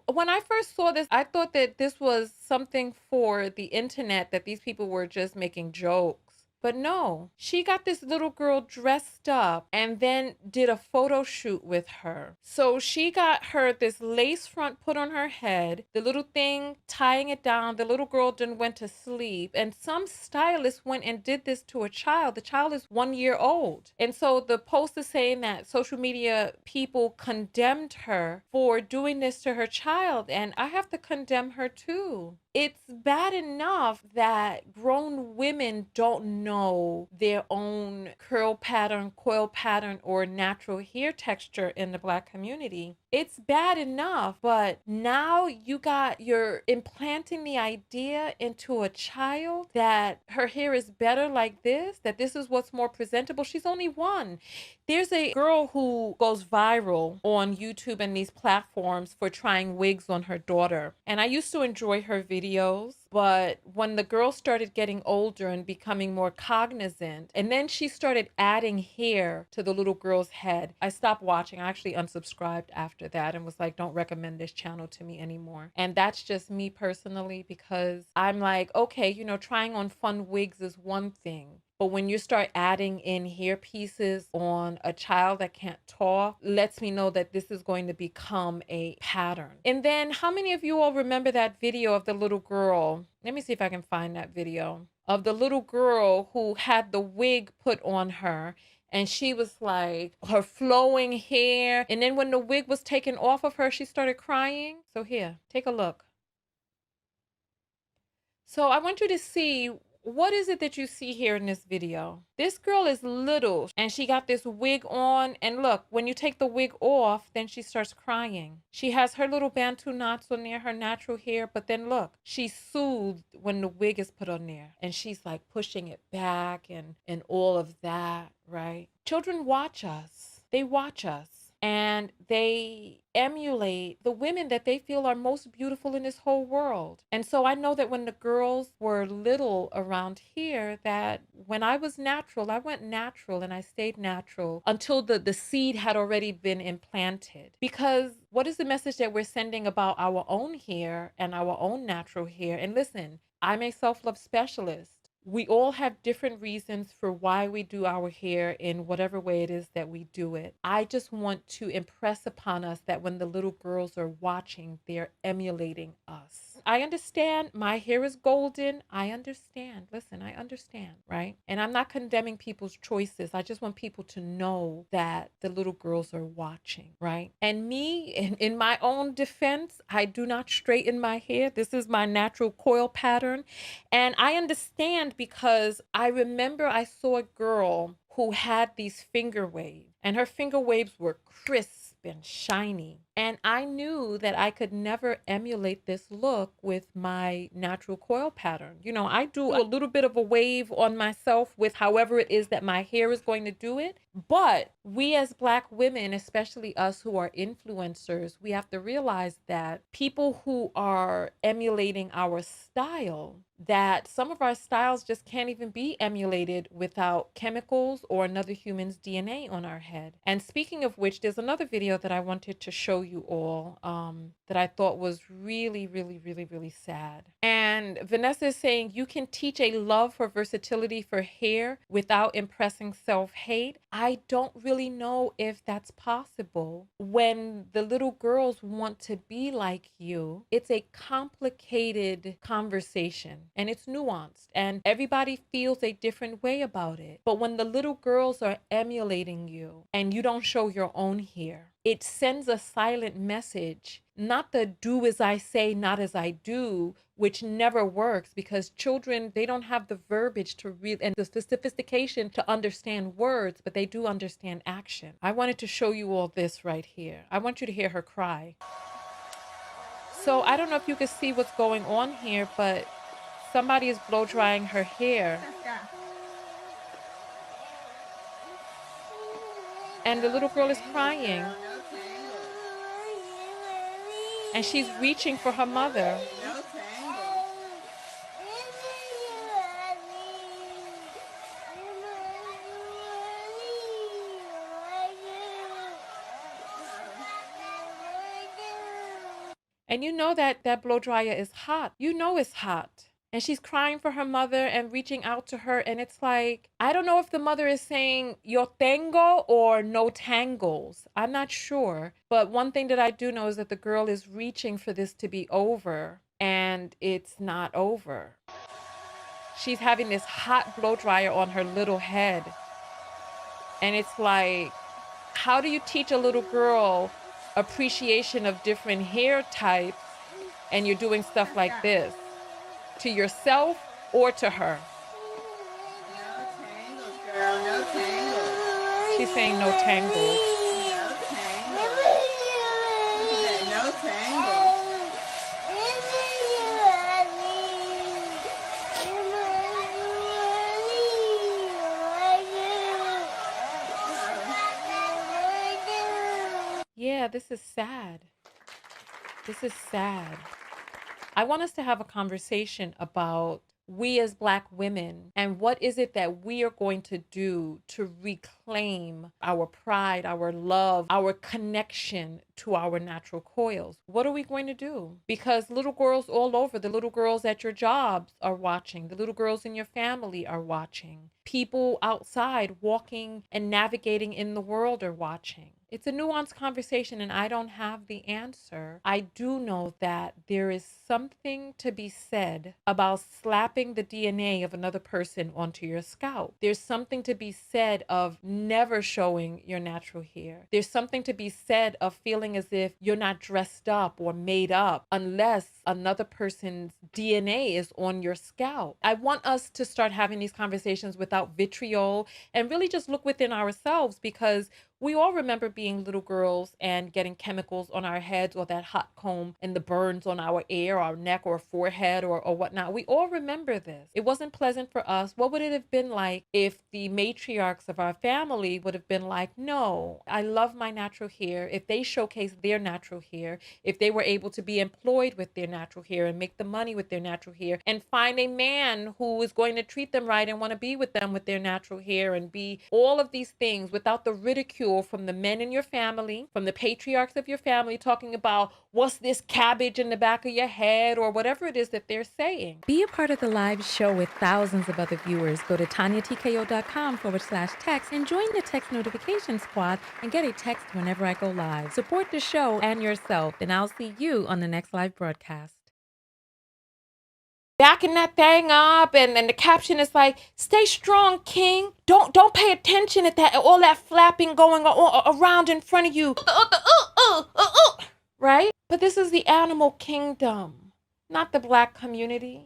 So when I first saw this, I thought that this was something for the internet, that these people were just making jokes. But no, she got this little girl dressed up and then did a photo shoot with her. So she got her this lace front put on her head, the little thing tying it down. The little girl then went to sleep. And some stylist went and did this to a child. The child is 1 year old. And so the post is saying that social media people condemned her for doing this to her child. And I have to condemn her too. It's bad enough that grown women don't know their own curl pattern, coil pattern, or natural hair texture in the Black community. It's bad enough, but now you're implanting the idea into a child that her hair is better like this, that this is what's more presentable. She's only one. There's a girl who goes viral on YouTube and these platforms for trying wigs on her daughter. And I used to enjoy her videos, but when the girl started getting older and becoming more cognizant, and then she started adding hair to the little girl's head, I stopped watching. I actually unsubscribed after that and was like, don't recommend this channel to me anymore. And that's just me personally, because I'm like, okay, trying on fun wigs is one thing. But when you start adding in hair pieces on a child that can't talk, lets me know that this is going to become a pattern. And then how many of you all remember that video of the little girl? Let me see if I can find that video of the little girl who had the wig put on her. And she was like, her flowing hair. And then when the wig was taken off of her, she started crying. So here, take a look. So I want you to see, what is it that you see here in this video? This girl is little and she got this wig on, and look, when you take the wig off, then she starts crying. She has her little Bantu knots on there, her natural hair, but then look, she's soothed when the wig is put on there, and she's like pushing it back and all of that, right? Children watch us. They watch us. And they emulate the women that they feel are most beautiful in this whole world. And so I know that when the girls were little around here, that when I was natural, I went natural and I stayed natural until the seed had already been implanted. Because what is the message that we're sending about our own hair and our own natural hair? And listen, I'm a self-love specialist. We all have different reasons for why we do our hair in whatever way it is that we do it. I just want to impress upon us that when the little girls are watching, they're emulating us. I understand my hair is golden. I understand. Listen, I understand, right? And I'm not condemning people's choices. I just want people to know that the little girls are watching, right? And me, in my own defense, I do not straighten my hair. This is my natural coil pattern. And I understand, because I remember I saw a girl who had these finger waves, and her finger waves were crisp and shiny. And I knew that I could never emulate this look with my natural coil pattern. I do a little bit of a wave on myself with however it is that my hair is going to do it. But we as Black women, especially us who are influencers, we have to realize that people who are emulating our style, that some of our styles just can't even be emulated without chemicals or another human's DNA on our head. And speaking of which, there's another video that I wanted to show you all that I thought was really, really, really, really sad. And Vanessa is saying, you can teach a love for versatility for hair without impressing self-hate. I don't really know if that's possible. When the little girls want to be like you, it's a complicated conversation and it's nuanced and everybody feels a different way about it. But when the little girls are emulating you and you don't show your own hair, it sends a silent message, not the do as I say, not as I do, which never works, because children, they don't have the verbiage to read and the sophistication to understand words, but they do understand action. I wanted to show you all this right here. I want you to hear her cry. So I don't know if you can see what's going on here, but somebody is blow drying her hair. And the little girl is crying. And she's reaching for her mother. And you know that that blow dryer is hot. You know it's hot. And she's crying for her mother and reaching out to her. And it's like, I don't know if the mother is saying yo tengo or no tangles. I'm not sure. But one thing that I do know is that the girl is reaching for this to be over. And it's not over. She's having this hot blow dryer on her little head. And it's like, how do you teach a little girl appreciation of different hair types and you're doing stuff like this to yourself or to her? No tangles, girl. No tangles. She's saying no tangles. No tangles. Look at that. No tangles. Yeah, this is sad. This is sad. I want us to have a conversation about we as Black women and what is it that we are going to do to reclaim our pride, our love, our connection to our natural coils. What are we going to do? Because little girls all over, the little girls at your jobs are watching, the little girls in your family are watching, people outside walking and navigating in the world are watching. It's a nuanced conversation and I don't have the answer. I do know that there is something to be said about slapping the DNA of another person onto your scalp. There's something to be said of never showing your natural hair. There's something to be said of feeling as if you're not dressed up or made up unless another person's DNA is on your scalp. I want us to start having these conversations without vitriol and really just look within ourselves, because we all remember being little girls and getting chemicals on our heads or that hot comb and the burns on our ear, our neck or forehead or whatnot. We all remember this. It wasn't pleasant for us. What would it have been like if the matriarchs of our family would have been like, no, I love my natural hair. If they showcased their natural hair, if they were able to be employed with their natural hair and make the money with their natural hair and find a man who is going to treat them right and want to be with them with their natural hair and be all of these things without the ridicule from the men in your family, from the patriarchs of your family talking about what's this cabbage in the back of your head or whatever it is that they're saying. Be a part of the live show with thousands of other viewers. Go to TonyaTKO.com/text and join the text notification squad and get a text whenever I go live. Support the show and yourself, and I'll see you on the next live broadcast. Backing that thing up and the caption is like, stay strong, king. Don't pay attention at that, all that flapping going on around in front of you. Right? But this is the animal kingdom, not the Black community.